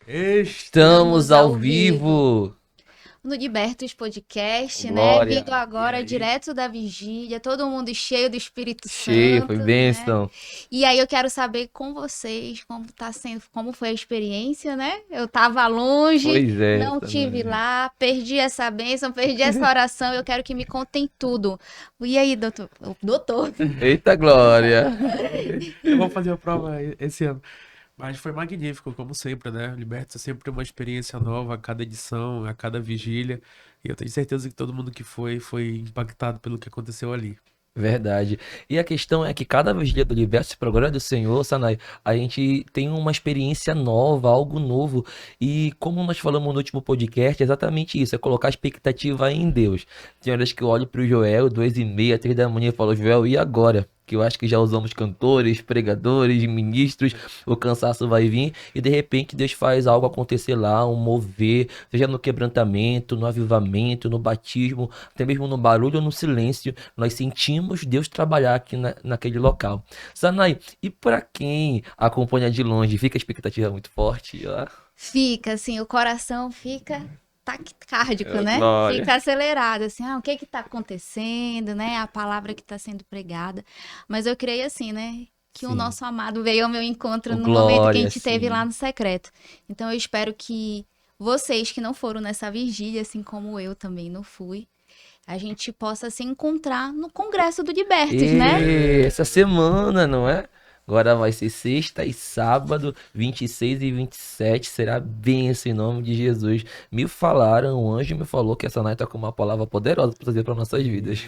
Estamos ao vivo. No Libertos Podcast, né? Glória. Vindo E agora aí? direto da vigília, todo mundo cheio do Espírito Cheio, foi Santo, né? bênção. E aí eu quero saber com vocês como tá sendo, como foi a experiência, né? Eu tava longe, Pois é, não tive também. lá, perdi essa bênção, perdi essa oração, eu quero que me contem tudo. E aí, doutor? Doutor, Eita glória. Eu vou fazer a prova esse ano. Mas foi magnífico, como sempre, né? Liberta é sempre uma experiência nova a cada edição, a cada vigília. E eu tenho certeza que todo mundo que foi impactado pelo que aconteceu ali. Verdade. E a questão é que cada vigília do Liberto, para a glória do Senhor, Sanai, a gente tem uma experiência nova, algo novo. E como nós falamos no último podcast, é exatamente isso, é colocar a expectativa em Deus. Tem horas que eu olho para o Joel, 2h30, 3 da manhã, e falo, Joel, e agora? Que eu acho que já usamos cantores, pregadores, ministros, o cansaço vai vir e de repente Deus faz algo acontecer lá, um mover, seja no quebrantamento, no avivamento, no batismo, até mesmo no barulho ou no silêncio, nós sentimos Deus trabalhar aqui naquele local. Sanai, e para quem acompanha de longe, fica a expectativa muito forte? fica assim, o coração fica taquicárdico, né? Glória. Fica acelerado, assim, o que que tá acontecendo, né? A palavra que tá sendo pregada. Mas eu creio assim, né? Que o Sim, nosso amado veio ao meu encontro o no momento que a glória, gente teve lá sim. no secreto. Então eu espero que vocês que não foram nessa vigília, assim como eu também não fui, a gente possa se encontrar no Congresso do Libertos, né? E essa É, semana, não é? Agora vai ser sexta e sábado, 26 e 27, será bênção em nome de Jesus. Me falaram, o anjo me falou que essa noite tá com uma palavra poderosa para trazer para nossas vidas.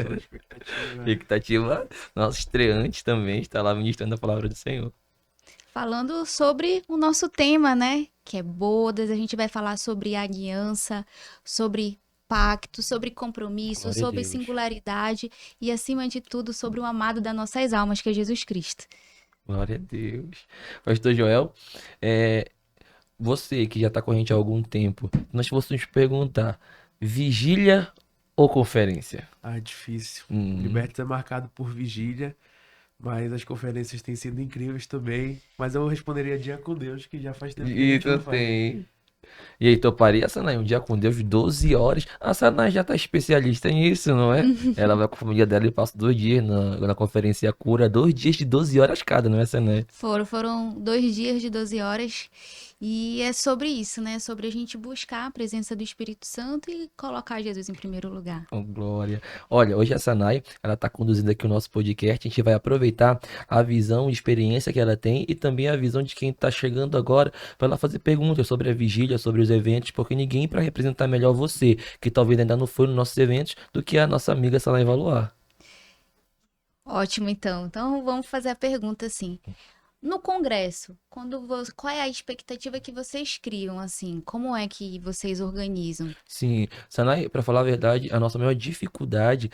tô na expectativa. Expectativa, nosso estreante também está lá ministrando a palavra do Senhor. Falando sobre o nosso tema, né? Que é bodas, a gente vai falar sobre aliança, sobre pacto, sobre compromisso, Glória a sobre Deus. singularidade e, acima de tudo, sobre o amado das nossas almas, que é Jesus Cristo. Glória a Deus. Pastor Joel, é, você que já está com a gente há algum tempo, nós fôssemos perguntar, vigília ou conferência? Ah, difícil. O Hum, Liberta é marcado por vigília, mas as conferências têm sido incríveis também. Mas eu responderia dia com Deus, que já faz tempo que a gente isso não faz. tem. E aí, toparia, Sanai, um dia com Deus, 12 horas. A Sanai já tá especialista nisso, não é? Ela vai com a família dela e passa 2 dias na conferência cura, 2 dias de 12 horas cada, não é, Sanai? Foram 2 dias de 12 horas e é sobre isso, né? Sobre a gente buscar a presença do Espírito Santo e colocar Jesus em primeiro lugar. Oh, glória. Olha, hoje a Sanai, ela tá conduzindo aqui o nosso podcast. A gente vai aproveitar a visão e experiência que ela tem e também a visão de quem tá chegando agora para ela fazer perguntas sobre a vigília, sobre os eventos, porque ninguém para representar melhor você, que talvez ainda não foi nos nossos eventos, do que a nossa amiga Sanai Valuar. Ótimo, então. Então vamos fazer a pergunta assim. No congresso, qual é a expectativa que vocês criam, assim? Como é que vocês organizam? Sim, Sanai, para falar a verdade, a nossa maior dificuldade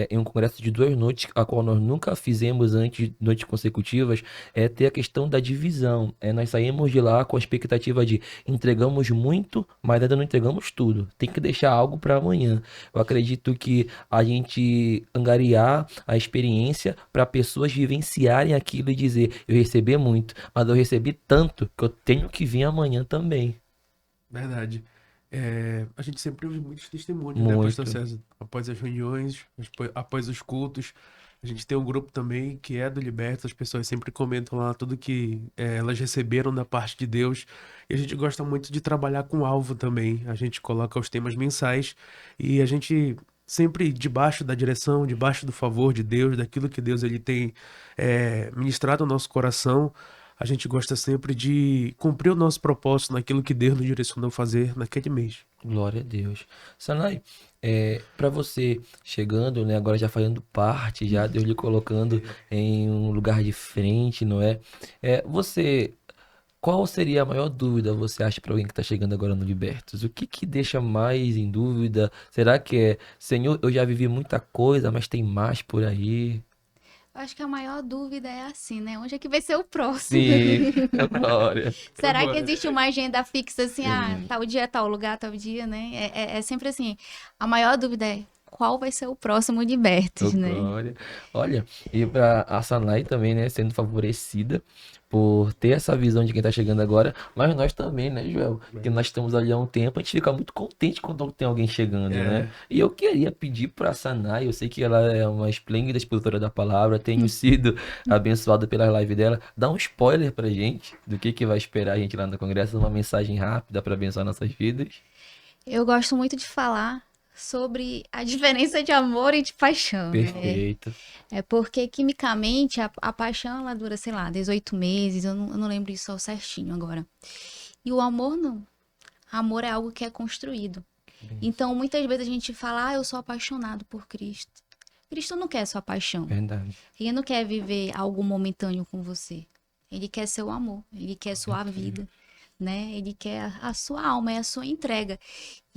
em um congresso de 2 noites, a qual nós nunca fizemos antes de noites consecutivas, é ter a questão da divisão. Nós saímos de lá com a expectativa de entregamos muito, mas ainda não entregamos tudo. Tem que deixar algo para amanhã. Eu acredito que a gente angariar a experiência para pessoas vivenciarem aquilo e dizer, eu recebi muito, mas eu recebi tanto que eu tenho que vir amanhã também. Verdade. A gente sempre ouve muitos testemunhos, né, Pastor Muito. César? Após as reuniões, após os cultos. A gente tem um grupo também que é do Liberta, as pessoas sempre comentam lá tudo que elas receberam da parte de Deus. E a gente gosta muito de trabalhar com alvo também. A gente coloca os temas mensais e a gente sempre debaixo da direção, debaixo do favor de Deus, daquilo que Deus ele tem ministrado ao nosso coração. A gente gosta sempre de cumprir o nosso propósito naquilo que Deus nos direcionou a fazer naquele mês. Glória a Deus. Sanai, para você chegando, né, agora já fazendo parte, já Deus lhe colocando em um lugar de frente, não é? Você, qual seria a maior dúvida, você acha, para alguém que está chegando agora no Libertos? O que que deixa mais em dúvida? Será que Senhor, eu já vivi muita coisa, mas tem mais por aí? Eu acho que a maior dúvida é assim, né? Onde é que vai ser o próximo? Sim, glória. Será que existe uma agenda fixa assim, Hum, tal dia, tal lugar, tal dia, né? É sempre assim. A maior dúvida é qual vai ser o próximo Libertos, Ô, né? glória. Olha, e para a Sanai também, né, sendo favorecida por ter essa visão de quem tá chegando agora, mas nós também, né, Joel, que nós estamos ali há um tempo, a gente fica muito contente quando tem alguém chegando, né? É, E eu queria pedir para a Sanai, eu sei que ela é uma esplêndida expositora da palavra, tenho sido abençoado pela live dela, dá um spoiler pra gente do que vai esperar a gente lá no congresso, uma mensagem rápida para abençoar nossas vidas. Eu gosto muito de falar sobre a diferença de amor e de paixão, né? Perfeito. É porque, quimicamente, a paixão, ela dura, sei lá, 18 meses, eu não lembro isso ao certinho agora. E o amor, não. Amor é algo que é construído. Então, muitas vezes a gente fala, eu sou apaixonado por Cristo. Cristo não quer sua paixão. Verdade. Ele não quer viver algo momentâneo com você. Ele quer seu amor, ele quer sua vida, né? Ele quer a sua alma, é a sua entrega.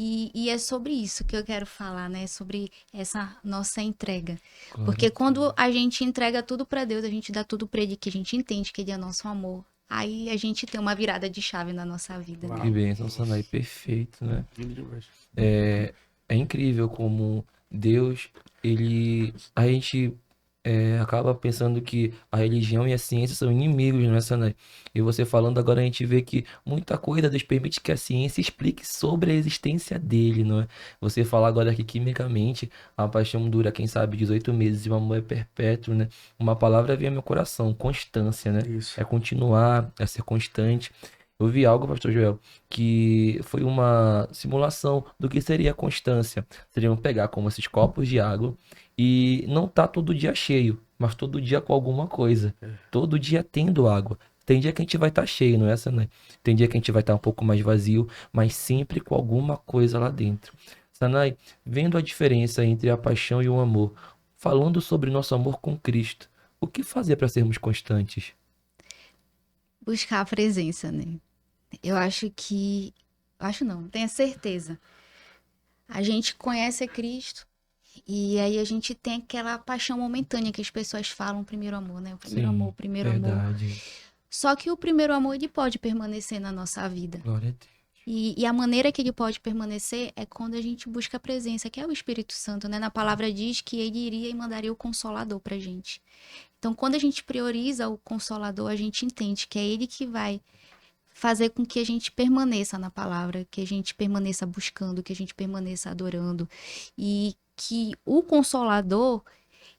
E é sobre isso que eu quero falar, né? Sobre essa nossa entrega. Glória Porque a quando a gente entrega tudo pra Deus, a gente dá tudo pra Ele, que a gente entende que Ele é nosso amor. Aí a gente tem uma virada de chave na nossa vida, né? Uau. Que bênção, Sanai, perfeito, né? lindo demais. É incrível como Deus, a gente acaba pensando que a religião e a ciência são inimigos, não é, Sanai? E você falando agora, a gente vê que muita coisa Deus permite que a ciência explique sobre a existência dele, não é? Você falar agora que quimicamente a paixão dura, quem sabe, 18 meses e o amor é perpétuo, né? Uma palavra vem ao meu coração, constância, né? Isso. É continuar, é ser constante. Eu vi algo, Pastor Joel, que foi uma simulação do que seria a constância. Seriam pegar como esses copos de água e não tá todo dia cheio, mas todo dia com alguma coisa. Todo dia tendo água. Tem dia que a gente vai estar cheio, não é essa, né? Tem dia que a gente vai estar um pouco mais vazio, mas sempre com alguma coisa lá dentro. Sanai, vendo a diferença entre a paixão e o amor, falando sobre nosso amor com Cristo, o que fazer para sermos constantes? Buscar a presença, né? Eu acho que. Acho não, tenho certeza. A gente conhece a Cristo e aí a gente tem aquela paixão momentânea que as pessoas falam, primeiro amor, né? O primeiro amor, o primeiro amor. verdade. Só que o primeiro amor, ele pode permanecer na nossa vida. Glória a Deus. E a maneira que ele pode permanecer é quando a gente busca a presença, que é o Espírito Santo, né? Na palavra diz que ele iria e mandaria o Consolador pra gente. Então, quando a gente prioriza o Consolador, a gente entende que é ele que vai fazer com que a gente permaneça na palavra, que a gente permaneça buscando, que a gente permaneça adorando. E que o Consolador,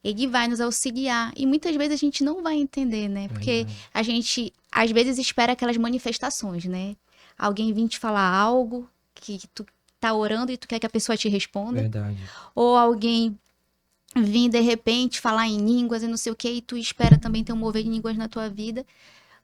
ele vai nos auxiliar. E muitas vezes a gente não vai entender, né? Porque a gente, às vezes, espera aquelas manifestações, né? Alguém vir te falar algo que tu tá orando e tu quer que a pessoa te responda. Verdade. Ou alguém vir, de repente, falar em línguas e não sei o que, e tu espera também ter um mover de línguas na tua vida.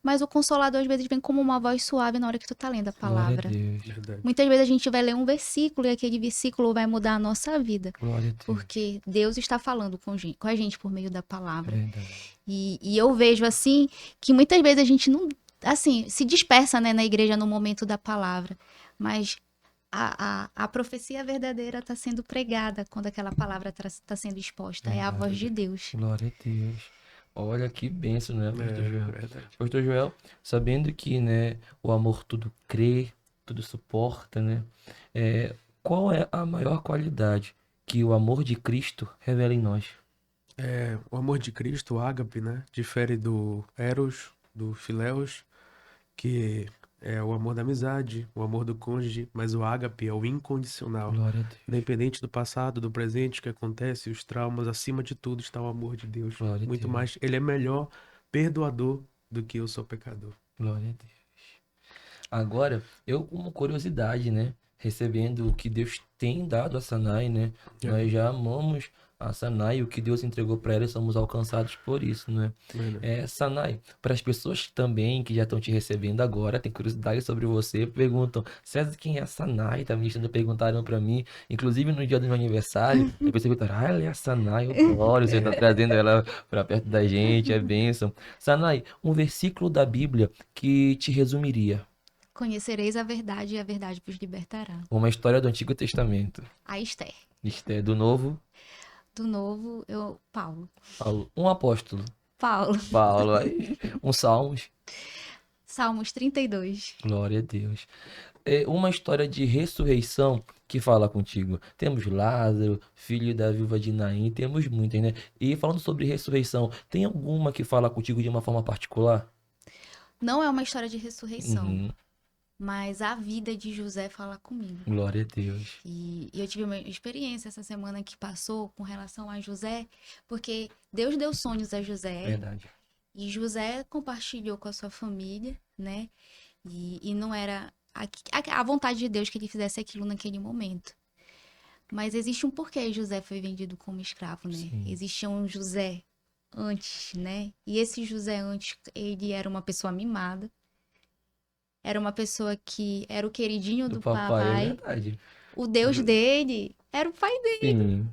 Mas o Consolador, às vezes, vem como uma voz suave na hora que tu tá lendo a Glória a palavra. Deus. Verdade. Muitas vezes a gente vai ler um versículo e aquele versículo vai mudar a nossa vida. Glória a Deus. Porque Deus está falando com a gente por meio da palavra. Verdade. E eu vejo, assim, que muitas vezes a gente não, assim, se dispersa, né, na igreja no momento da palavra. Mas a profecia verdadeira está sendo pregada quando aquela palavra está sendo exposta. É a voz de Deus. Glória a Deus. Olha que bênção, né, Pastor É, Joel? verdade. Pastor Joel, sabendo que, né, o amor tudo crê, tudo suporta, né? Qual é a maior qualidade que o amor de Cristo revela em nós? O amor de Cristo, o ágape, né? Difere do eros, do filéus, que é o amor da amizade, o amor do cônjuge, mas o ágape é o incondicional. Glória a Deus. Independente do passado, do presente, o que acontece, os traumas, acima de tudo está o amor de Deus. Glória a Muito Deus. mais, ele é melhor perdoador do que eu sou pecador. Glória a Deus. Agora, eu com uma curiosidade, né? Recebendo o que Deus tem dado a Sanai, né? Nós já amamos a Sanai, o que Deus entregou para ela e somos alcançados por isso, né? Verdade. Sanai, para as pessoas também que já estão te recebendo agora, tem curiosidade sobre você, perguntam, César, quem é a Sanai? Tá me perguntaram para mim, inclusive no dia do meu aniversário, a pessoa perguntaram, ela é a Sanai, eu glória, você tá trazendo ela para perto da gente, é bênção. Sanai, um versículo da Bíblia que te resumiria. Conhecereis a verdade e a verdade vos libertará. Uma história do Antigo Testamento. A Esther. Isto é do Novo, Do Novo, Paulo. Paulo. Um apóstolo, Paulo. Paulo. Aí, um Salmos. Salmos 32. Glória a Deus. É uma história de ressurreição que fala contigo. Temos Lázaro, filho da viúva de Naim, temos muitas, né? E falando sobre ressurreição, tem alguma que fala contigo de uma forma particular? Não é uma história de ressurreição, Uhum. mas a vida de José fala comigo. Glória a Deus. E eu tive uma experiência essa semana que passou com relação a José, porque Deus deu sonhos a José Verdade. e José compartilhou com a sua família, né? E não era a vontade de Deus que ele fizesse aquilo naquele momento. Mas existe um porquê José foi vendido como escravo, né? Sim. Existia um José antes, né? E esse José antes, ele era uma pessoa mimada. Era uma pessoa que era o queridinho Do do papai, é papai. verdade. O Deus dele era o pai dele. Sim.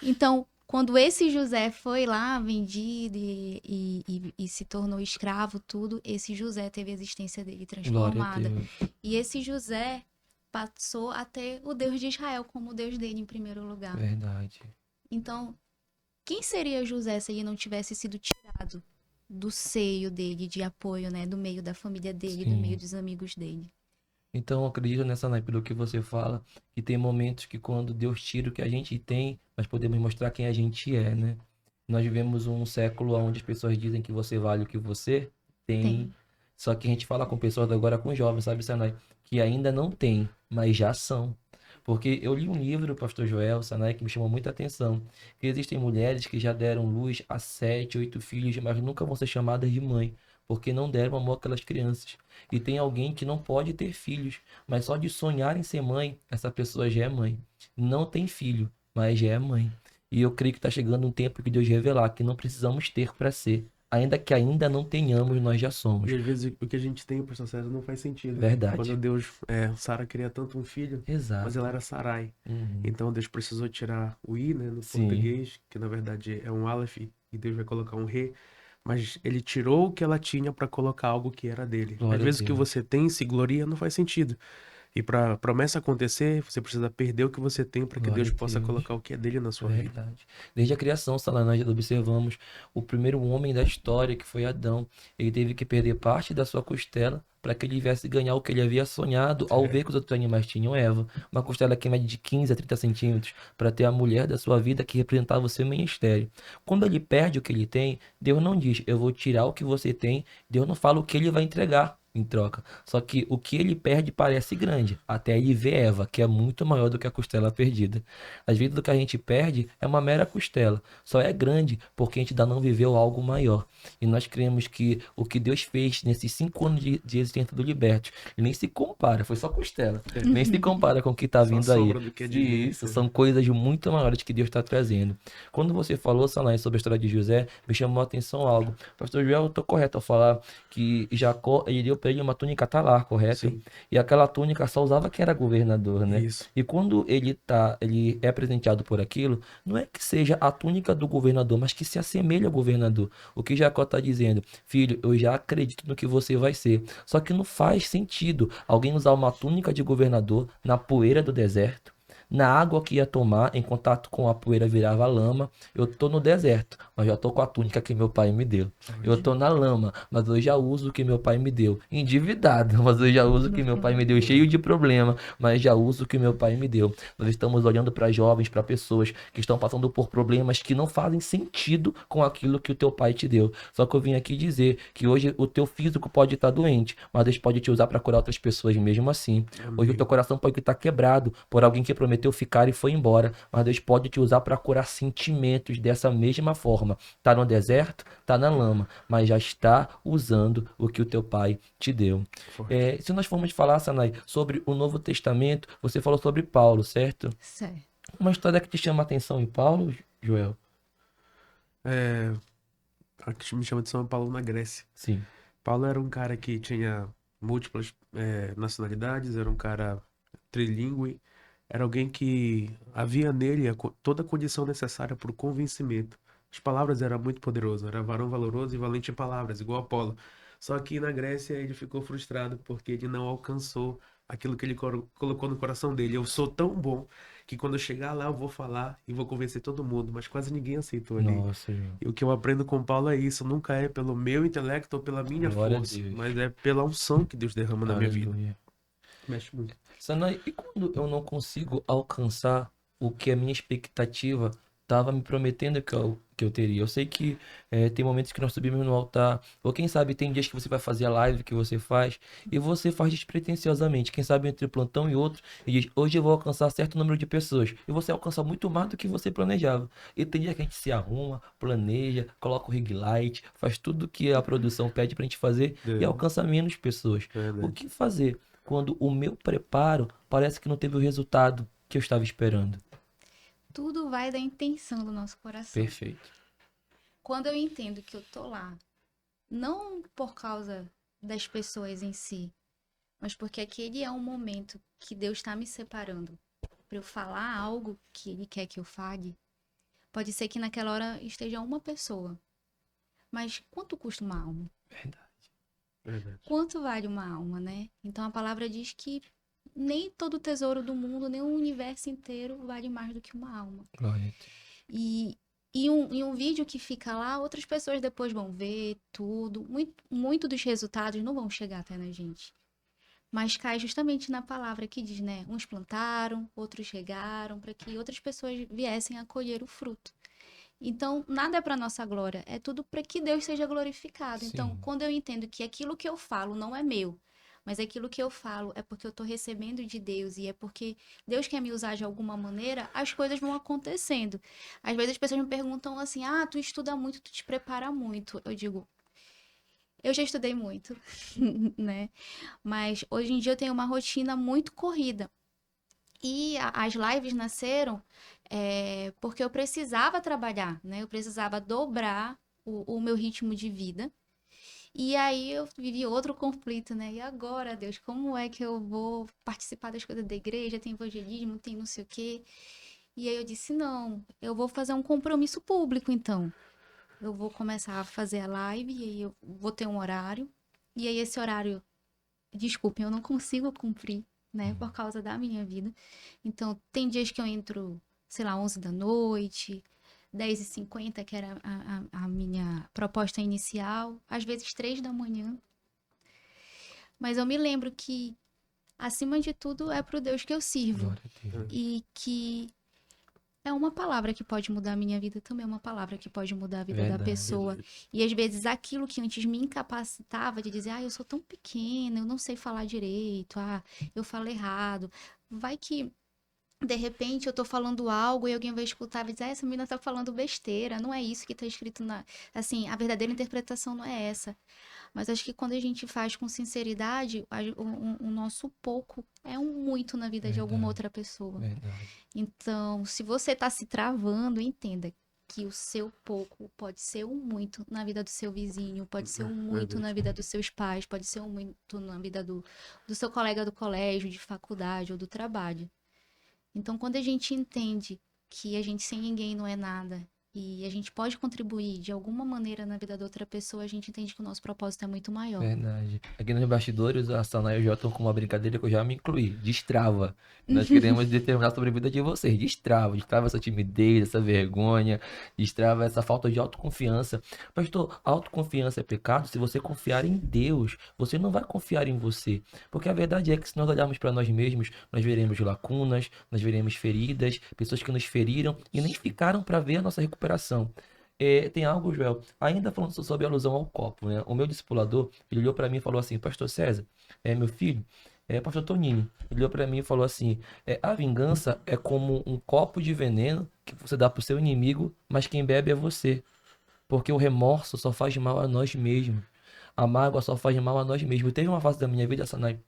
Então, quando esse José foi lá vendido e se tornou escravo, tudo, esse José teve a existência dele Glória a transformada. Deus. E esse José passou a ter o Deus de Israel como o Deus dele em primeiro lugar. Verdade. Então, quem seria José se ele não tivesse sido tirado do seio dele, de apoio, né? Do meio da família dele, do Sim. meio dos amigos dele. Então, eu acredito nessa, né, pelo que você fala, que tem momentos que quando Deus tira o que a gente tem, nós podemos mostrar quem a gente é, né? Nós vivemos um século onde as pessoas dizem que você vale o que você tem. Tem. Só que a gente fala com pessoas agora, com jovens, sabe, Sanai, que ainda não tem, mas já são. Porque eu li um livro, Pastor Joel, Sanai, que me chamou muita atenção. Que existem mulheres que já deram luz a 7, 8 filhos, mas nunca vão ser chamadas de mãe, porque não deram amor àquelas crianças. E tem alguém que não pode ter filhos, mas só de sonhar em ser mãe, essa pessoa já é mãe. Não tem filho, mas já é mãe. E eu creio que está chegando um tempo que Deus revelar que não precisamos ter para ser. Ainda que ainda não tenhamos, nós já somos. E às vezes o que a gente tem, pastor César, não faz sentido. Verdade. Quando Deus, Sara queria tanto um filho, mas Exato. ela era Sarai. Uhum. Então Deus precisou tirar o I, né, no Sim. português, que na verdade é um Aleph, e Deus vai colocar um Re. Mas ele tirou o que ela tinha para colocar algo que era dele. Glória Às a vezes o que Deus. você tem se gloria não faz sentido. E para promessa acontecer, você precisa perder o que você tem para que Glória Deus a possa Deus. colocar o que é dele na sua vida. Verdade. Desde a criação, Salah, nós observamos o primeiro homem da história, que foi Adão. Ele teve que perder parte da sua costela para que ele viesse ganhar o que ele havia sonhado ao ver que os outros animais tinham Eva. Uma costela que mede de 15 a 30 centímetros para ter a mulher da sua vida que representava o seu ministério. Quando ele perde o que ele tem, Deus não diz, eu vou tirar o que você tem. Deus não fala o que ele vai entregar em troca. Só que o que ele perde parece grande, até ele ver Eva, que é muito maior do que a costela perdida. Às vezes o que a gente perde é uma mera costela, só é grande porque a gente ainda não viveu algo maior. E nós cremos que o que Deus fez nesses 5 anos de existência do Libertos nem se compara, foi só costela, nem se compara com o que está Só vindo aí. sombra do que é de vir. Isso, são coisas muito maiores que Deus está trazendo. Quando você falou, Sanai, sobre a história de José, me chamou a atenção algo. Pastor Joel, eu estou correto ao falar que Jacó, ele deu para ele uma túnica talar, correto? Sim, E aquela túnica só usava quem era governador, né? isso. E quando ele é presenteado por aquilo, não é que seja a túnica do governador, mas que se assemelha ao governador. O que Jacó está dizendo, filho, eu já acredito no que você vai ser. Só que não faz sentido alguém usar uma túnica de governador na poeira do deserto, na água que ia tomar, em contato com a poeira virava lama. Eu tô no deserto, mas já tô com a túnica que meu pai me deu. Eu tô na lama, mas eu já uso o que meu pai me deu. Endividado, mas eu já uso o que meu pai me deu. Cheio de problema, mas já uso o que meu pai me deu. Nós estamos olhando para jovens, para pessoas que estão passando por problemas que não fazem sentido com aquilo que o teu pai te deu. Só que eu vim aqui dizer que hoje o teu físico pode estar doente, mas Deus pode te usar para curar outras pessoas mesmo assim. Hoje o teu coração pode estar quebrado por alguém que prometeu ficar e foi embora, mas Deus pode te usar para curar sentimentos dessa mesma forma. Tá no deserto, tá na lama, mas já está usando o que o teu pai te deu. Forte. Se nós formos falar, Sanai, sobre o Novo Testamento, você falou sobre Paulo, certo? Certo. Uma história que te chama a atenção em Paulo, Joel? A que me chama de São Paulo na Grécia. Sim. Paulo era um cara que tinha múltiplas nacionalidades, era um cara trilíngue, era alguém que havia nele toda a condição necessária para o convencimento. As palavras eram muito poderosas, era varão valoroso e valente em palavras, igual Apolo. Só que na Grécia ele ficou frustrado porque ele não alcançou aquilo que ele colocou no coração dele. Eu sou tão bom que quando eu chegar lá eu vou falar e vou convencer todo mundo, mas quase ninguém aceitou ali. Nossa, João. E o que eu aprendo com Paulo é isso, nunca é pelo meu intelecto ou pela minha Glória a força, Deus. mas é pela unção que Deus derrama na minha vida. Aleluia. Mexe muito. Sanai, e quando eu não consigo alcançar o que a minha expectativa estava me prometendo que eu teria? Eu sei que tem momentos que nós subimos no altar, ou quem sabe tem dias que você vai fazer a live que você faz, e você faz despretensiosamente. Quem sabe entre um plantão e outro, e diz, hoje eu vou alcançar certo número de pessoas, e você alcança muito mais do que você planejava. E tem dia que a gente se arruma, planeja, coloca o ring light, faz tudo que a produção pede pra gente fazer, e alcança menos pessoas. O que fazer quando o meu preparo parece que não teve o resultado que eu estava esperando? Tudo vai da intenção do nosso coração. Perfeito. Quando eu entendo que eu tô lá, não por causa das pessoas em si, mas porque aquele é um momento que Deus está me separando para eu falar algo que Ele quer que eu fale, pode ser que naquela hora esteja uma pessoa. Mas quanto custa uma alma? Verdade. Quanto vale uma alma, né? Então a palavra diz que nem todo o tesouro do mundo, nem o universo inteiro vale mais do que uma alma. Glória a Deus. E um vídeo que fica lá, outras pessoas depois vão ver tudo. Muito dos resultados não vão chegar até na gente. Mas cai justamente na palavra que diz, né? Uns plantaram, outros chegaram, para que outras pessoas viessem a colher o fruto. Então, nada é para nossa glória, é tudo para que Deus seja glorificado. Então, Sim. quando eu entendo que aquilo que eu falo não é meu, mas aquilo que eu falo é porque eu estou recebendo de Deus e é porque Deus quer me usar de alguma maneira, as coisas vão acontecendo. Às vezes as pessoas me perguntam assim: ah, tu estuda muito, tu te prepara muito. Eu digo: eu já estudei muito, né? Mas hoje em dia eu tenho uma rotina muito corrida. E as lives nasceram porque eu precisava trabalhar, né? Eu precisava dobrar o meu ritmo de vida. E aí eu vivi outro conflito, né? E agora, Deus, como é que eu vou participar das coisas da igreja? Tem evangelismo, tem não sei o quê. E aí eu disse, não, eu vou fazer um compromisso público, então. Eu vou começar a fazer a live e aí eu vou ter um horário. E aí esse horário, desculpem, eu não consigo cumprir, né? Por causa da minha vida. Então, tem dias que eu entro, sei lá, 11 da noite, 10h50, que era a minha proposta inicial, às vezes 3 da manhã. Mas eu me lembro que, acima de tudo, é pro Deus que eu sirvo. Glória a Deus. E que é uma palavra que pode mudar a minha vida também, é uma palavra que pode mudar a vida da Verdade. pessoa. E às vezes aquilo que antes me incapacitava de dizer, ah, eu sou tão pequena, eu não sei falar direito, ah, eu falo errado. Vai que de repente eu tô falando algo e alguém vai escutar e vai dizer, ah, essa menina tá falando besteira, não é isso que tá escrito na. Assim, a verdadeira interpretação não é essa. Mas acho que quando a gente faz com sinceridade, o nosso pouco é um muito na vida de alguma Verdade. outra pessoa. Verdade. Então, se você tá se travando, entenda que o seu pouco pode ser um muito na vida do seu vizinho, pode ser um muito na vida dos seus pais, pode ser um muito na vida do seu colega do colégio, de faculdade ou do trabalho. Então, quando a gente entende que a gente sem ninguém não é nada e a gente pode contribuir de alguma maneira na vida da outra pessoa, a gente entende que o nosso propósito é muito maior. Verdade. Aqui nos bastidores, a Sana e o Jota estão com uma brincadeira que eu já me incluí. Destrava. Nós queremos determinar sobre a vida de vocês. Destrava. Destrava essa timidez, essa vergonha. Destrava essa falta de autoconfiança. Pastor, autoconfiança é pecado? Se você confiar em Deus, você não vai confiar em você. Porque a verdade é que se nós olharmos para nós mesmos, nós veremos lacunas, nós veremos feridas, pessoas que nos feriram e nem ficaram para ver a nossa recuperação. Tem algo, Joel, ainda falando sobre a alusão ao copo, né? O meu discipulador, ele olhou para mim e falou assim, Pastor César, meu filho, Pastor Toninho, ele olhou para mim e falou assim, a vingança é como um copo de veneno que você dá pro seu inimigo, mas quem bebe é você. Porque o remorso só faz mal a nós mesmos. A mágoa só faz mal a nós mesmos. Teve uma fase da minha vida, Sanai,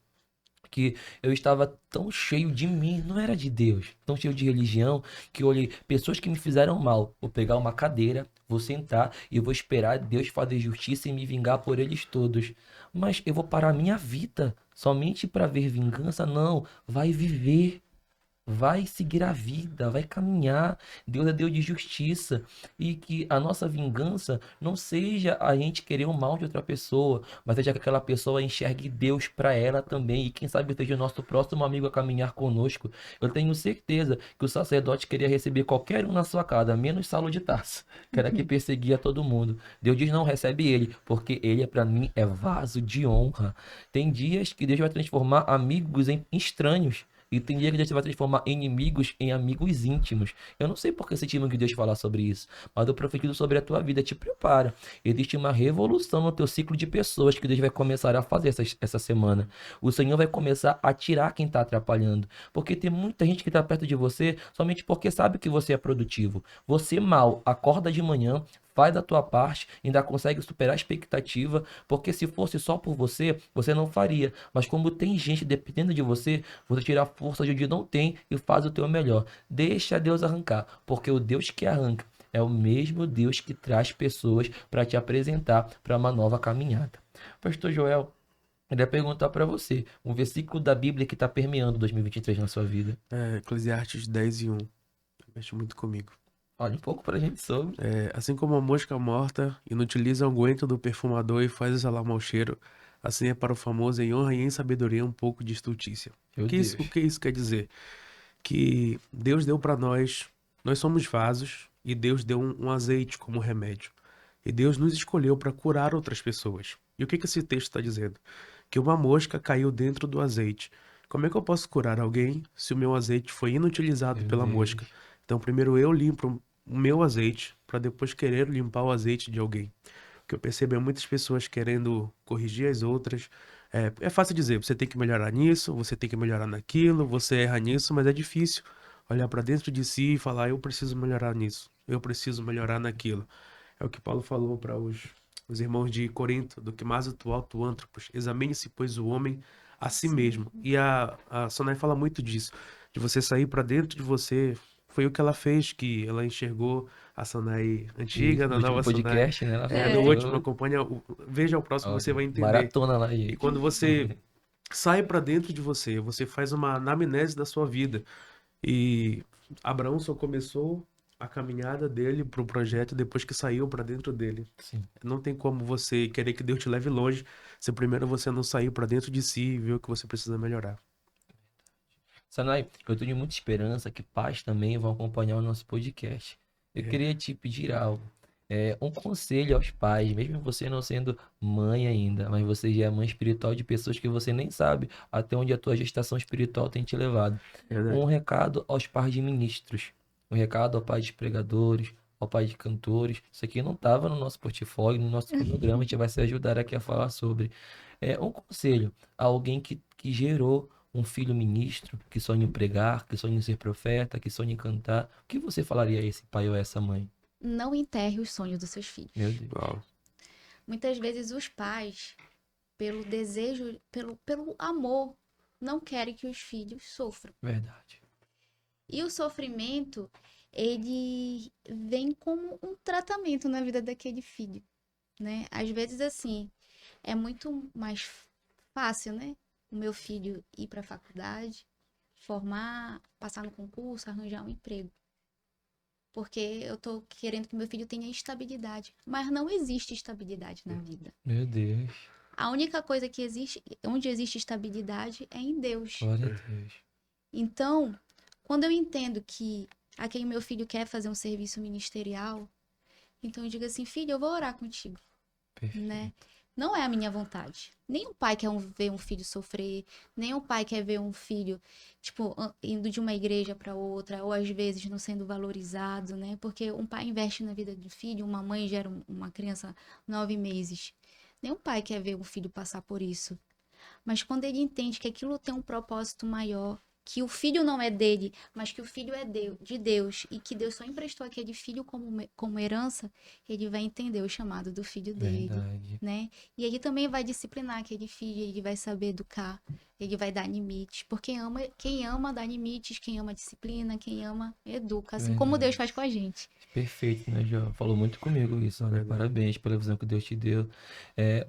que eu estava tão cheio de mim, não era de Deus, tão cheio de religião, que eu olhei pessoas que me fizeram mal. Vou pegar uma cadeira, vou sentar e vou esperar Deus fazer justiça e me vingar por eles todos. Mas eu vou parar minha vida somente para ver vingança? Não, vai viver. vai seguir a vida, vai caminhar. Deus é Deus de justiça. E que a nossa vingança não seja a gente querer o mal de outra pessoa, mas seja que aquela pessoa enxergue Deus para ela também. E quem sabe seja o nosso próximo amigo a caminhar conosco. Eu tenho certeza que o sacerdote queria receber qualquer um na sua casa, menos Saulo de Tarso, que era que perseguia todo mundo. Deus diz: não recebe ele, porque ele, para mim, é vaso de honra. Tem dias que Deus vai transformar amigos em estranhos. E tem dia que Deus vai transformar inimigos em amigos íntimos. Eu não sei por que esse time que Deus falar sobre isso, mas eu profetizo sobre a tua vida. Te prepara. Existe uma revolução no teu ciclo de pessoas que Deus vai começar a fazer essa semana. O Senhor vai começar a tirar quem está atrapalhando. Porque tem muita gente que está perto de você somente porque sabe que você é produtivo. Você mal acorda de manhã, faz a tua parte, ainda consegue superar a expectativa, porque se fosse só por você, você não faria. Mas como tem gente dependendo de você, você tira a força de onde não tem e faz o teu melhor. Deixa Deus arrancar, porque o Deus que arranca é o mesmo Deus que traz pessoas para te apresentar para uma nova caminhada. Pastor Joel, eu ia perguntar para você, um versículo da Bíblia que está permeando 2023 na sua vida. Eclesiastes 10:1. Mexe muito comigo. Olha um pouco para a gente sobre. Assim como a mosca morta inutiliza o unguento do perfumador e faz exalar mau cheiro, assim é para o famoso em honra e em sabedoria um pouco de estultícia. Meu O Deus. que isso quer dizer? Que Deus deu para nós somos vasos e Deus deu um azeite como remédio. E Deus nos escolheu para curar outras pessoas. E o que esse texto está dizendo? Que uma mosca caiu dentro do azeite. Como é que eu posso curar alguém se o meu azeite foi inutilizado Meu pela Deus. mosca? Então, primeiro eu limpo o meu azeite para depois querer limpar o azeite de alguém. O que eu percebo é muitas pessoas querendo corrigir as outras. É fácil dizer, você tem que melhorar nisso, você tem que melhorar naquilo, você erra nisso, mas é difícil olhar para dentro de si e falar, eu preciso melhorar nisso, eu preciso melhorar naquilo. É o que Paulo falou para os irmãos de Corinto, do que mais atual tu antropos, examine-se, pois, o homem a si Sim. mesmo. E a Sonai fala muito disso, de você sair para dentro de você. Foi o que ela fez, que ela enxergou a Sonai Isso, antiga, no na último nova Sonai. podcast, né? Ela No É. último, falou. acompanha, veja o próximo, você Olha, vai entender. maratona lá, E gente. quando você sai para dentro de você, você faz uma anamnese da sua vida. E Abraão só começou a caminhada dele pro projeto depois que saiu para dentro dele. Sim. Não tem como você querer que Deus te leve longe se primeiro você não sair para dentro de si e ver o que você precisa melhorar. Sanai, eu tenho muita esperança que pais também vão acompanhar o nosso podcast. Eu É, queria te pedir algo. Um conselho aos pais, mesmo você não sendo mãe ainda, mas você já é mãe espiritual de pessoas que você nem sabe até onde a tua gestação espiritual tem te levado. Um verdade. recado aos pais de ministros, um recado ao pai de pregadores, ao pai de cantores. Isso aqui não estava no nosso portfólio, no nosso programa, a gente vai se ajudar aqui a falar sobre. Um conselho a alguém que gerou um filho ministro, que sonha em pregar, que sonha em ser profeta, que sonha em cantar. O que você falaria a esse pai ou a essa mãe? Não enterre os sonhos dos seus filhos. Meu Deus. Uau. Muitas vezes os pais, pelo desejo, pelo amor, não querem que os filhos sofram. Verdade. E o sofrimento, ele vem como um tratamento na vida daquele filho, né? Às vezes, assim, é muito mais fácil, né? O meu filho ir para a faculdade, formar, passar no concurso, arranjar um emprego. Porque eu tô querendo que meu filho tenha estabilidade. Mas não existe estabilidade na vida. Meu Deus. A única coisa que existe, onde existe estabilidade, é em Deus. Glória a Deus. Então, quando eu entendo que aquele meu filho quer fazer um serviço ministerial, então eu digo assim, filho, eu vou orar contigo, Perfeito. né? Não é a minha vontade. Nenhum pai quer ver um filho sofrer, nenhum pai quer ver um filho, tipo, indo de uma igreja para outra, ou às vezes não sendo valorizado, né? Porque um pai investe na vida do filho, uma mãe gera uma criança 9 meses. Nenhum pai quer ver um filho passar por isso. Mas quando ele entende que aquilo tem um propósito maior, que o filho não é dele, mas que o filho é de Deus, e que Deus só emprestou aquele filho como herança, ele vai entender o chamado do filho dele, Verdade. né? E ele também vai disciplinar aquele filho, ele vai saber educar, ele vai dar limites, porque quem ama dá limites, quem ama disciplina, quem ama educa, assim como Verdade. Deus faz com a gente. Perfeito, né, João? Falou muito comigo isso. Olha, Verdade. parabéns pela visão que Deus te deu.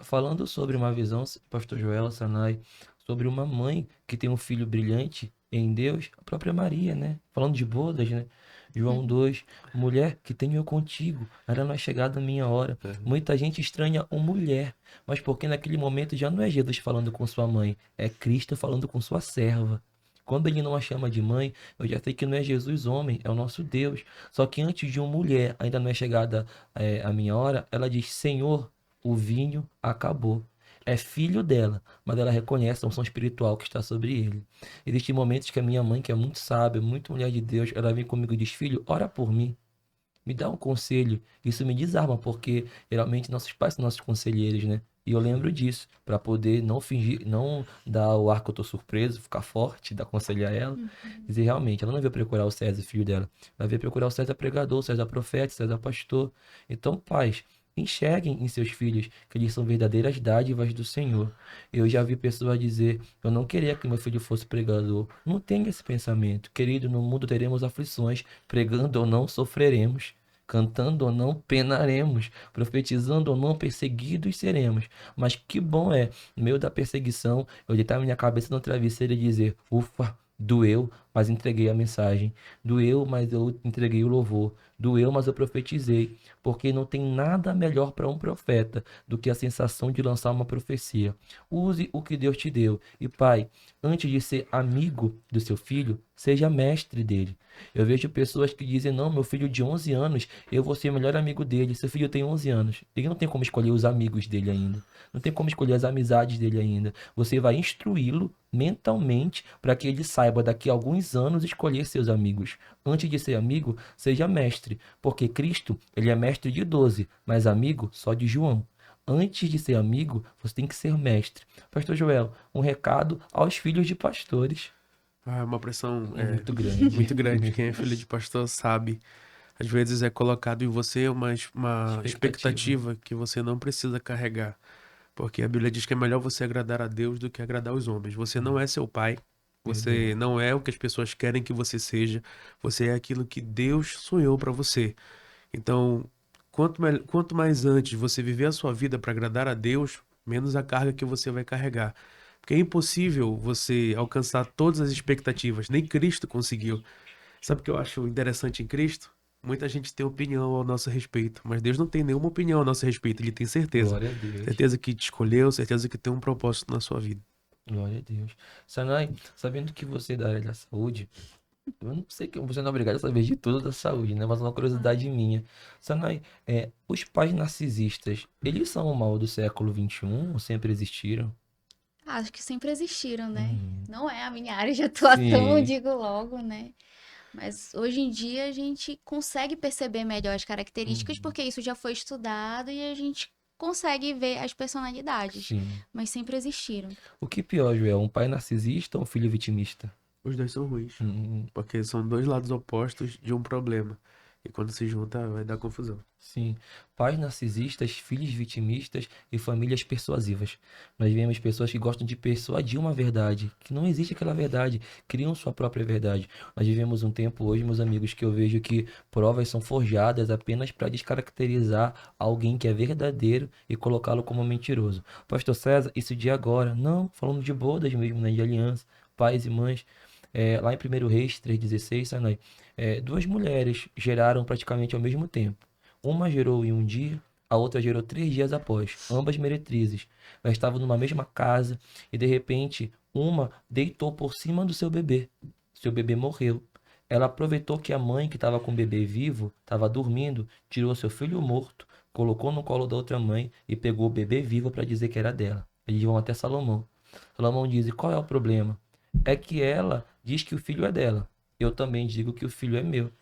Falando sobre uma visão, Pastor Joel, Sanai, sobre uma mãe que tem um filho brilhante, em Deus, a própria Maria, né? Falando de bodas, né? João 2, mulher, que tenho eu contigo, ainda não é chegada a minha hora. Muita gente estranha o mulher, mas porque naquele momento já não é Jesus falando com sua mãe, é Cristo falando com sua serva. Quando ele não a chama de mãe, eu já sei que não é Jesus homem, é o nosso Deus. Só que antes de uma mulher, ainda não é chegada a minha hora, ela diz, Senhor, o vinho acabou. É filho dela, mas ela reconhece a unção espiritual que está sobre ele. Existem momentos que a minha mãe, que é muito sábia, muito mulher de Deus, ela vem comigo e diz, filho, ora por mim, me dá um conselho. Isso me desarma, porque geralmente nossos pais são nossos conselheiros, né? E eu lembro disso, para poder não fingir, não dar o ar que eu tô surpreso, ficar forte, dar conselho a ela. Dizer realmente, ela não veio procurar o César, filho dela. Ela veio procurar o César pregador, o César profeta, o César pastor. Então, pais, enxerguem em seus filhos que eles são verdadeiras dádivas do Senhor. Eu já vi pessoas dizer, eu não queria que meu filho fosse pregador. Não tenha esse pensamento. Querido, no mundo teremos aflições, pregando ou não sofreremos. Cantando ou não, penaremos. Profetizando ou não, perseguidos seremos. Mas que bom é, no meio da perseguição, eu deitar minha cabeça no travesseiro e dizer: ufa, doeu, mas entreguei a mensagem. Doeu, mas eu entreguei o louvor. Doeu, mas eu profetizei. Porque não tem nada melhor para um profeta do que a sensação de lançar uma profecia. Use o que Deus te deu. E pai, antes de ser amigo do seu filho, seja mestre dele. Eu vejo pessoas que dizem, não, meu filho de 11 anos, eu vou ser o melhor amigo dele. Seu filho tem 11 anos. Ele não tem como escolher os amigos dele ainda. Não tem como escolher as amizades dele ainda. Você vai instruí-lo mentalmente para que ele saiba daqui a alguns anos escolher seus amigos. Antes de ser amigo, seja mestre. Porque Cristo, ele é mestre de 12, mas amigo só de João. Antes de ser amigo, você tem que ser mestre. Pastor Joel, um recado aos filhos de pastores. Ah, uma pressão Muito grande. muito grande. Quem é filho de pastor sabe. Às vezes é colocado em você uma expectativa que você não precisa carregar. Porque a Bíblia diz que é melhor você agradar a Deus do que agradar os homens. Você não é seu pai. Você não é o que as pessoas querem que você seja. Você é aquilo que Deus sonhou para você. Então, quanto mais antes você viver a sua vida para agradar a Deus, menos a carga que você vai carregar. Porque é impossível você alcançar todas as expectativas. Nem Cristo conseguiu. Sabe o que eu acho interessante em Cristo? Muita gente tem opinião ao nosso respeito, mas Deus não tem nenhuma opinião ao nosso respeito. Ele tem certeza. Glória a Deus. Certeza que te escolheu, certeza que tem um propósito na sua vida. Glória a Deus. Sanai, sabendo que você é da área da saúde, eu não sei que você não é obrigado a saber de tudo da saúde, né? Mas é uma curiosidade minha. Sanai, os pais narcisistas, eles são o mal do século XXI ou sempre existiram? Acho que sempre existiram, né? Uhum. Não é a minha área de atuação, Sim. digo logo, né? Mas hoje em dia a gente consegue perceber melhor as características, Uhum. porque isso já foi estudado e a gente consegue ver as personalidades. Sim. Mas sempre existiram. O que pior, Joel? Um pai narcisista ou um filho vitimista? Os dois são ruins, Uhum. porque são dois lados opostos de um problema. E quando se junta, vai dar confusão. Sim, pais narcisistas, filhos vitimistas e famílias persuasivas. Nós vemos pessoas que gostam de persuadir uma verdade, que não existe aquela verdade, criam sua própria verdade. Nós vivemos um tempo hoje, meus amigos, que eu vejo que provas são forjadas apenas para descaracterizar alguém que é verdadeiro e colocá-lo como mentiroso. Pastor César, isso de agora, não, falando de bodas mesmo, né, de aliança, pais e mães. Lá em 1 Reis 3,16, Sanai, duas mulheres geraram praticamente ao mesmo tempo. Uma gerou em um dia, a outra gerou 3 dias após, ambas meretrizes. Elas estavam numa mesma casa e de repente uma deitou por cima do seu bebê. Seu bebê morreu. Ela aproveitou que a mãe que estava com o bebê vivo estava dormindo, tirou seu filho morto, colocou no colo da outra mãe e pegou o bebê vivo para dizer que era dela. Eles vão até Salomão. Salomão diz: e qual é o problema? É que ela diz que o filho é dela. Eu também digo que o filho é meu.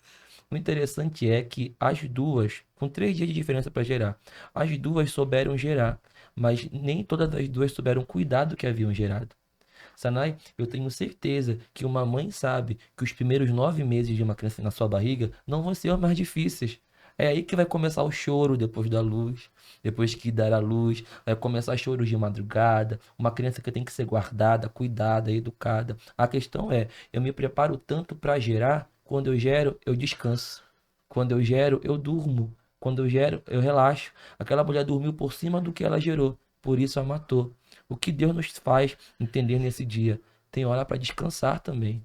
O interessante é que as duas, com 3 dias de diferença para gerar, as duas souberam gerar, mas nem todas as duas souberam cuidar do que haviam gerado. Sanai, eu tenho certeza que uma mãe sabe que os primeiros 9 meses de uma criança na sua barriga não vão ser os mais difíceis. É aí que vai começar o choro depois da luz, depois que dar a luz, vai começar choros de madrugada, uma criança que tem que ser guardada, cuidada, educada. A questão é, eu me preparo tanto para gerar, quando eu gero, eu descanso. Quando eu gero, eu durmo. Quando eu gero, eu relaxo. Aquela mulher dormiu por cima do que ela gerou, por isso a matou. O que Deus nos faz entender nesse dia? Tem hora para descansar também.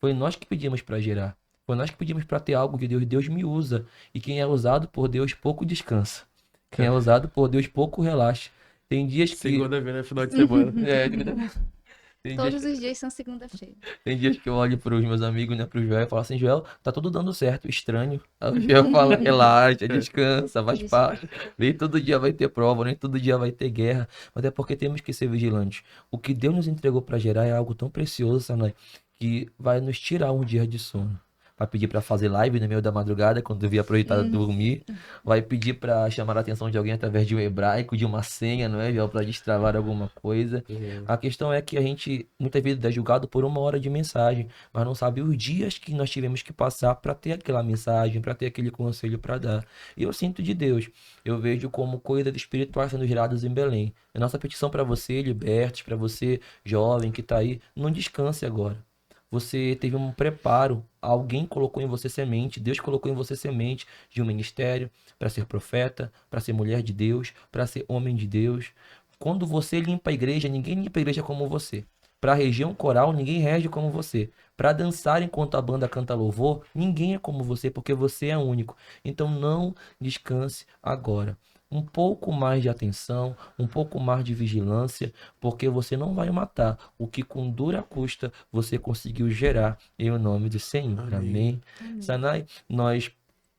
Foi nós que pedimos para gerar. Foi nós que pedimos para ter algo de Deus. Deus me usa. E quem é usado por Deus pouco descansa. Quem é usado por Deus pouco relaxa. Tem dias que. Segunda-feira é final de semana. É, tem dias, Todos os dias são segunda-feira. tem dias que eu olho para os meus amigos, né, pro Joel, e falo assim, Joel, tá tudo dando certo, estranho. Aí o Joel fala, relaxa, descansa, faz parte. Nem todo dia vai ter prova, nem todo dia vai ter guerra. Mas é porque temos que ser vigilantes. O que Deus nos entregou para gerar é algo tão precioso, Sanai, que vai nos tirar um dia de sono. Vai pedir para fazer live no meio da madrugada, quando eu via aproveitar de dormir. Vai pedir para chamar a atenção de alguém através de um hebraico, de uma senha, não é, Joel, para destravar alguma coisa. A questão é que a gente muitas vezes é julgado por 1 hora de mensagem, mas não sabe os dias que nós tivemos que passar para ter aquela mensagem, para ter aquele conselho para dar. E eu sinto de Deus, eu vejo como coisas espirituais sendo geradas em Belém. A nossa petição para você, libertos, para você, jovem que está aí, não descanse agora. Você teve um preparo, alguém colocou em você semente, Deus colocou em você semente de um ministério para ser profeta, para ser mulher de Deus, para ser homem de Deus. Quando você limpa a igreja, ninguém limpa a igreja como você. Para a região coral, ninguém rege como você. Para dançar enquanto a banda canta louvor, ninguém é como você, porque você é único. Então não descanse agora. Um pouco mais de atenção, um pouco mais de vigilância, porque você não vai matar o que com dura custa você conseguiu gerar em o nome do Senhor. Amém. Amém. Sanai, nós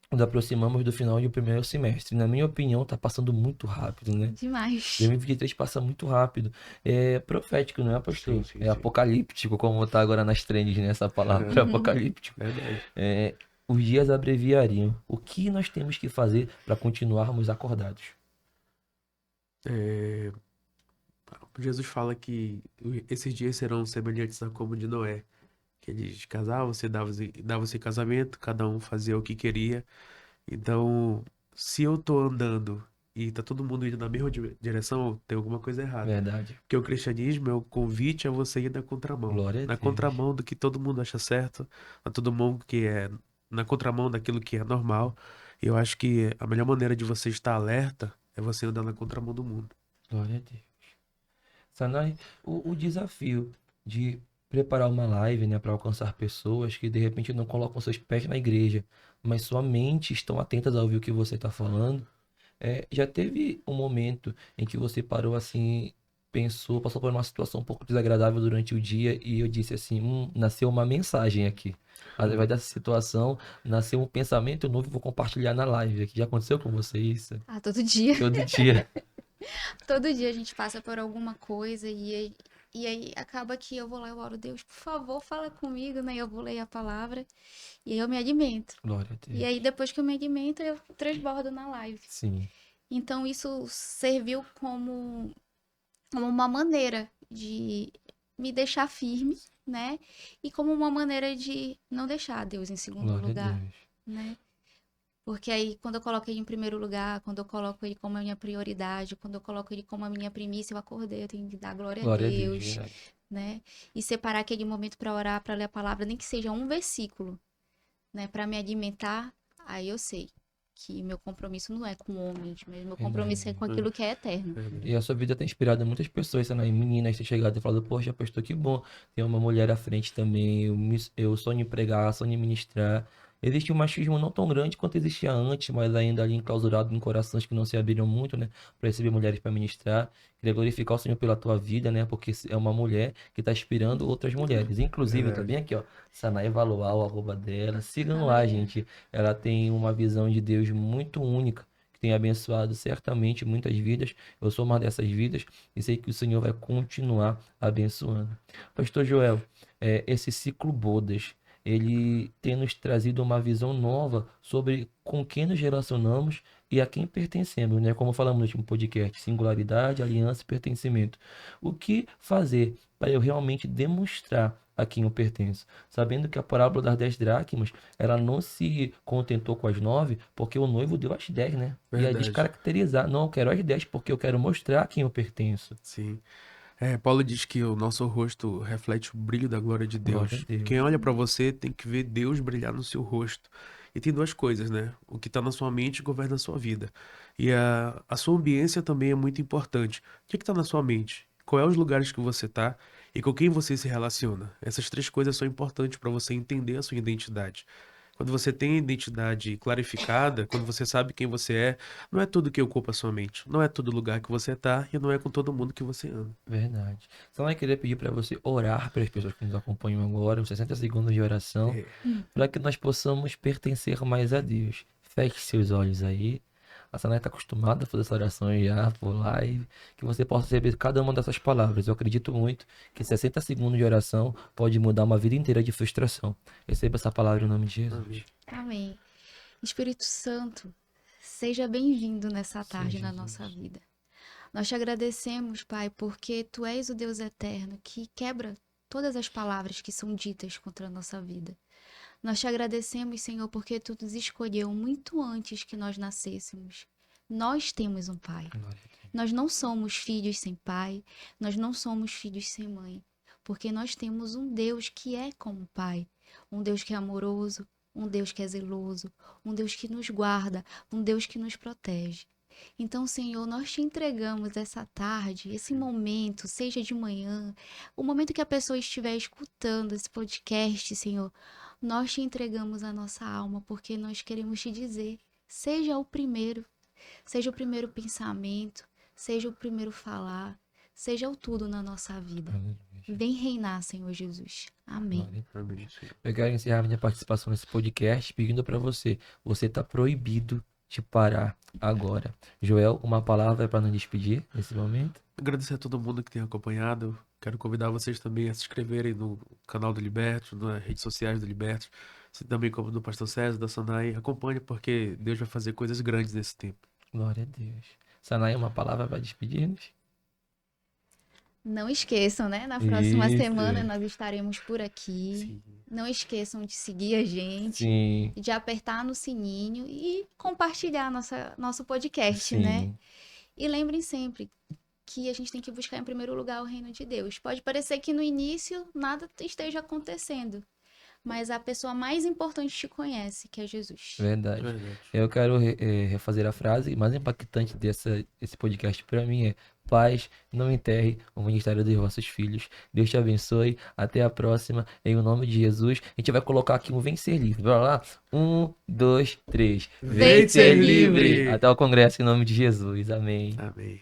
nos aproximamos do final de um primeiro semestre. Na minha opinião, tá passando muito rápido, né? Demais. 2023 passa muito rápido. É profético, não é, pastor? Sim, É sim. apocalíptico, como tá agora nas trends, né? Essa palavra, apocalíptico. Verdade. É, os dias abreviariam. O que nós temos que fazer para continuarmos acordados? É, Jesus fala que esses dias serão semelhantes a como de Noé. Que eles casavam, você dava-se casamento, cada um fazia o que queria. Então, se eu tô andando e tá todo mundo indo na mesma direção, tem alguma coisa errada. Verdade. Porque o cristianismo é o convite a você ir na contramão. Glória a Na Deus. contramão do que todo mundo acha certo, na todo mundo que é na contramão daquilo que é normal. E eu acho que a melhor maneira de você estar alerta é você andar na contramão do mundo. Glória a Deus. Sanai, o desafio de preparar uma live, né, para alcançar pessoas que de repente não colocam seus pés na igreja, mas somente estão atentas a ouvir o que você está falando. Já teve um momento em que você parou assim, pensou, passou por uma situação um pouco desagradável durante o dia e eu disse assim, nasceu uma mensagem aqui. Através dessa situação, nasceu um pensamento novo e vou compartilhar na live aqui. Já aconteceu com você isso? Ah, todo dia. Todo dia. Todo dia a gente passa por alguma coisa e aí acaba que eu vou lá e oro, Deus, por favor, fala comigo, né? Eu vou ler a palavra e aí eu me alimento. Glória a Deus. E aí depois que eu me alimento, eu transbordo na live. Sim, Então isso serviu como uma maneira de me deixar firme, né? E como uma maneira de não deixar Deus em segundo glória a lugar, Deus. né? Porque aí, quando eu coloco ele em primeiro lugar, quando eu coloco ele como a minha prioridade, quando eu coloco ele como a minha primícia, eu acordei, eu tenho que dar glória a Glória a Deus, Deus, verdade. né? E separar aquele momento para orar, para ler a palavra, nem que seja um versículo, né? Para me alimentar, aí eu sei que meu compromisso não é com homens, mas meu compromisso é com aquilo que é eterno. E a sua vida tem inspirado muitas pessoas, né? Meninas têm chegado e falado, poxa, pastor, que bom. Tem uma mulher à frente também. Eu sonho em pregar, sonho em ministrar. Existe um machismo não tão grande quanto existia antes, mas ainda ali enclausurado em corações que não se abriram muito, né? Para receber mulheres para ministrar. Queria glorificar o Senhor pela tua vida, né? Porque é uma mulher que está inspirando outras mulheres. Inclusive, tá Verdade. bem aqui, ó. Sanaí Valoar, o arroba dela. Sigam lá, Aleluia. gente. Ela tem uma visão de Deus muito única, que tem abençoado certamente muitas vidas. Eu sou uma dessas vidas e sei que o Senhor vai continuar abençoando. Pastor Joel, esse ciclo Bodas, ele tem nos trazido uma visão nova sobre com quem nos relacionamos e a quem pertencemos, né? Como falamos no último podcast, singularidade, aliança e pertencimento. O que fazer para eu realmente demonstrar a quem eu pertenço? Sabendo que a parábola das 10 dracmas, ela não se contentou com as 9, porque o noivo deu as 10, né? Ia Verdade. descaracterizar. Não, eu quero as 10 porque eu quero mostrar a quem eu pertenço. Sim. Paulo diz que o nosso rosto reflete o brilho da glória de Glória a Deus. Deus. Quem olha pra você tem que ver Deus brilhar no seu rosto. E tem duas coisas, né? O que tá na sua mente governa a sua vida. E a sua ambiência também é muito importante. O que tá na sua mente? Qual é os lugares que você tá? e com quem você se relaciona. Essas três coisas são importantes para você entender a sua identidade. Quando você tem a identidade clarificada, quando você sabe quem você é, não é tudo que ocupa a sua mente, não é todo lugar que você tá e não é com todo mundo que você anda. Verdade. Só eu queria pedir para você orar pelas pessoas que nos acompanham agora, uns 60 segundos de oração, É, para que nós possamos pertencer mais a Deus. Feche seus olhos aí. A Sanai está acostumada a fazer essa oração já por live, que você possa receber cada uma dessas palavras. Eu acredito muito que 60 segundos de oração pode mudar uma vida inteira de frustração. Receba essa palavra em nome de Jesus. amém. Amém. Espírito Santo, seja bem-vindo nessa tarde Sim, na Jesus. nossa vida. Nós te agradecemos, Pai, porque Tu és o Deus eterno que quebra todas as palavras que são ditas contra a nossa vida. Nós te agradecemos, Senhor, porque Tu nos escolheu muito antes que nós nascêssemos. Nós temos um Pai. Glória a Deus. Nós não somos filhos sem pai, nós não somos filhos sem mãe, porque nós temos um Deus que é como Pai, um Deus que é amoroso, um Deus que é zeloso, um Deus que nos guarda, um Deus que nos protege. Então, Senhor, nós te entregamos essa tarde, esse momento, seja de manhã, o momento que a pessoa estiver escutando esse podcast, Senhor, nós te entregamos a nossa alma, porque nós queremos te dizer, seja o primeiro pensamento, seja o primeiro falar, seja o tudo na nossa vida. Aleluia. Vem reinar, Senhor Jesus. Amém. Glória a Deus. Amém, Senhor. Eu quero encerrar minha participação nesse podcast pedindo para você. Você está proibido de parar agora. Joel, uma palavra para nos despedir nesse momento? Agradecer a todo mundo que tem acompanhado. Quero convidar vocês também a se inscreverem no canal do Libertos, nas redes sociais do Libertos, assim também como do Pastor César, da Sanai. Acompanhe, porque Deus vai fazer coisas grandes nesse tempo. Glória a Deus. Sanai, uma palavra para despedir-nos? Não esqueçam, né? Na próxima Isso. semana nós estaremos por aqui. Sim. Não esqueçam de seguir a gente, Sim. de apertar no sininho e compartilhar nosso podcast, né? Sim. E lembrem sempre que a gente tem que buscar em primeiro lugar o reino de Deus. Pode parecer que no início nada esteja acontecendo, mas a pessoa mais importante te conhece, que é Jesus. Verdade. Verdade. Eu quero refazer a frase mais impactante desse podcast para mim é: paz, não enterre o ministério dos vossos filhos. Deus te abençoe. Até a próxima. Em nome de Jesus. A gente vai colocar aqui um Vem Ser Livre. Bora lá? 1, 2, 3. Vem ser livre! Até o congresso em nome de Jesus. Amém. Amém.